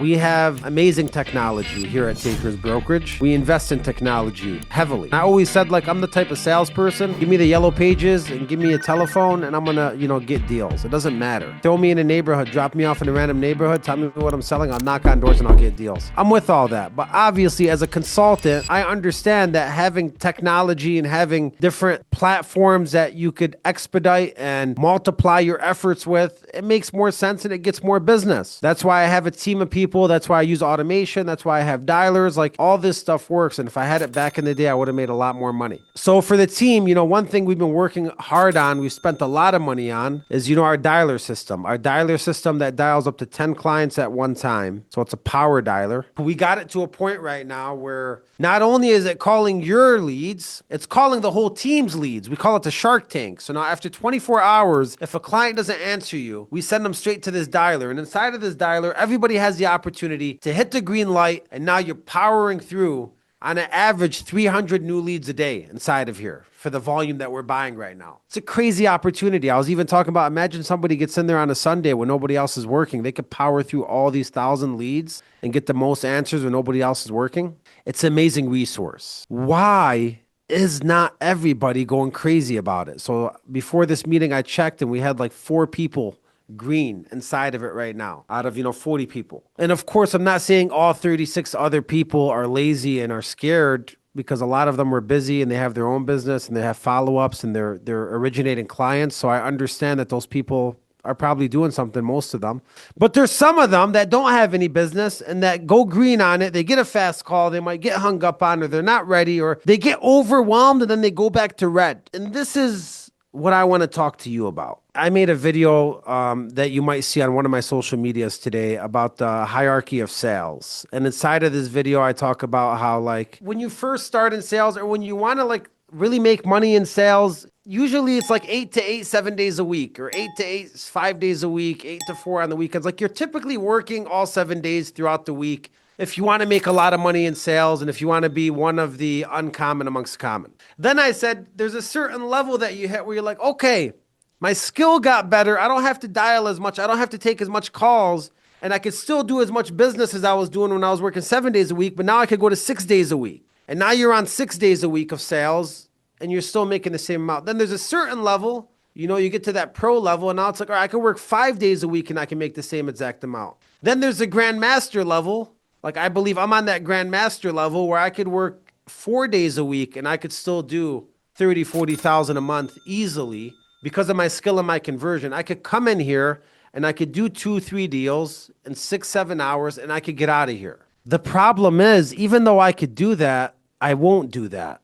We have amazing technology here at Takers Brokerage. We invest in technology heavily. I always said, like, I'm the type of salesperson, give me the yellow pages and give me a telephone and I'm gonna, get deals. It doesn't matter. Throw me in a neighborhood, drop me off in a random neighborhood, tell me what I'm selling, I'll knock on doors and I'll get deals. I'm with all that. But obviously, as a consultant, I understand that having technology and having different platforms that you could expedite and multiply your efforts with, it makes more sense and it gets more business. That's why I have a team of people. That's why I use automation. That's why I have dialers. Like, all this stuff works. And if I had it back in the day, I would have made a lot more money. So for the team, one thing we've been working hard on, we've spent a lot of money on, is, our dialer system. Our dialer system that dials up to 10 clients at one time. So it's a power dialer. We got it to a point right now where not only is it calling your leads, it's calling the whole team's leads. We call it the Shark Tank. So now after 24 hours, if a client doesn't answer you, we send them straight to this dialer. And inside of this dialer, everybody has the opportunity to hit the green light. And now you're powering through on an average 300 new leads a day inside of here for the volume that we're buying right now. It's a crazy opportunity. I was even talking about, imagine somebody gets in there on a Sunday when nobody else is working. They could power through all these 1,000 leads and get the most answers when nobody else is working. It's an amazing resource. Why is not everybody going crazy about it? So before this meeting, I checked and we had like 4 people green inside of it right now out of 40 people. And of course, I'm not saying all 36 other people are lazy and are scared, because a lot of them are busy and they have their own business and they have follow-ups and they're originating clients. So I understand that those people are probably doing something, most of them. But there's some of them that don't have any business and that go green on it. They get a fast call, they might get hung up on, or they're not ready, or they get overwhelmed and then they go back to red. And this is what I want to talk to you about. I made a video that you might see on one of my social medias today about the hierarchy of sales. And inside of this video, I talk about how, like, when you first start in sales, or when you want to really make money in sales, usually it's like 8 to 8, 7 days a week, or 8 to 8, 5 days a week, 8 to 4 on the weekends. Like, you're typically working all 7 days throughout the week if you want to make a lot of money in sales and if you want to be one of the uncommon amongst common. Then I said, there's a certain level that you hit where you're like, okay, my skill got better. I don't have to dial as much. I don't have to take as much calls. And I could still do as much business as I was doing when I was working 7 days a week. But now I could go to 6 days a week. And now you're on 6 days a week of sales and you're still making the same amount. Then there's a certain level, you get to that pro level. And now it's like, all right, I can work 5 days a week and I can make the same exact amount. Then there's the grandmaster level. Like, I believe I'm on that grandmaster level where I could work 4 days a week and I could still do 30, 40,000 a month easily. Because of my skill and my conversion. I could come in here and I could do 2, 3 deals in 6, 7 hours and I could get out of here. The problem is, even though I could do that, I won't do that.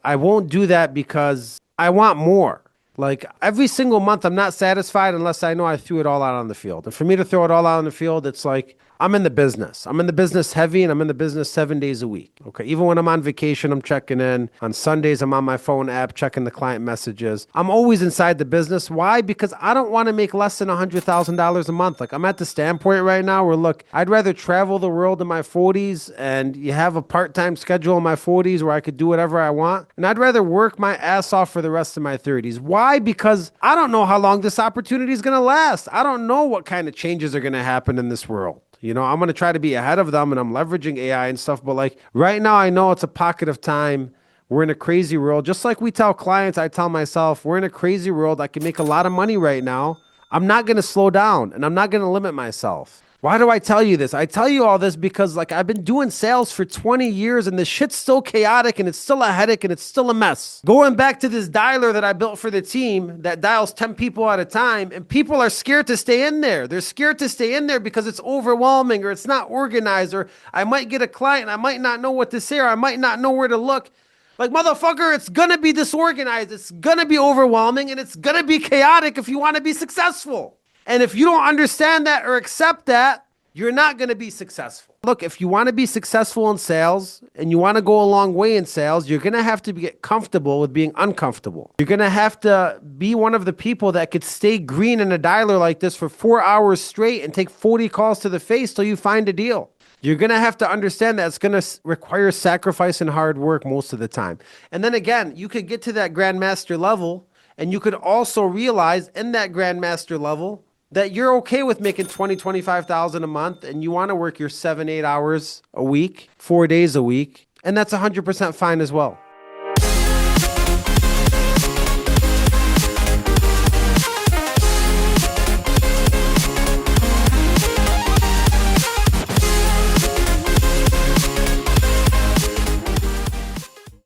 I won't do that because I want more. Like, every single month, I'm not satisfied unless I know I threw it all out on the field. And for me to throw it all out on the field, it's like, I'm in the business. I'm in the business heavy, and I'm in the business 7 days a week. Okay. Even when I'm on vacation, I'm checking in. On Sundays, I'm on my phone app, checking the client messages. I'm always inside the business. Why? Because I don't want to make less than $100,000 a month. Like, I'm at the standpoint right now where, look, I'd rather travel the world in my 40s and you have a part-time schedule in my 40s where I could do whatever I want. And I'd rather work my ass off for the rest of my 30s. Why? Because I don't know how long this opportunity is going to last. I don't know what kind of changes are going to happen in this world. I'm going to try to be ahead of them and I'm leveraging AI and stuff. But like right now, I know it's a pocket of time. We're in a crazy world. Just like we tell clients, I tell myself, we're in a crazy world. I can make a lot of money right now. I'm not going to slow down and I'm not going to limit myself. Why do I tell you this? I tell you all this because, like, I've been doing sales for 20 years and the shit's still chaotic and it's still a headache and it's still a mess. Going back to this dialer that I built for the team that dials 10 people at a time, and people are scared to stay in there. They're scared to stay in there because it's overwhelming or it's not organized, or I might get a client and I might not know what to say, or I might not know where to look. Like, motherfucker, it's going to be disorganized. It's going to be overwhelming and it's going to be chaotic if you want to be successful. And if you don't understand that or accept that, you're not going to be successful. Look, if you want to be successful in sales and you want to go a long way in sales, you're going to have to get comfortable with being uncomfortable. You're going to have to be one of the people that could stay green in a dialer like this for 4 hours straight and take 40 calls to the face till you find a deal. You're going to have to understand that it's going to require sacrifice and hard work most of the time. And then again, you could get to that grandmaster level, and you could also realize in that grandmaster level, that you're okay with making 25,000 a month and you want to work your 7, 8 hours a week, 4 days a week. And that's 100% fine as well.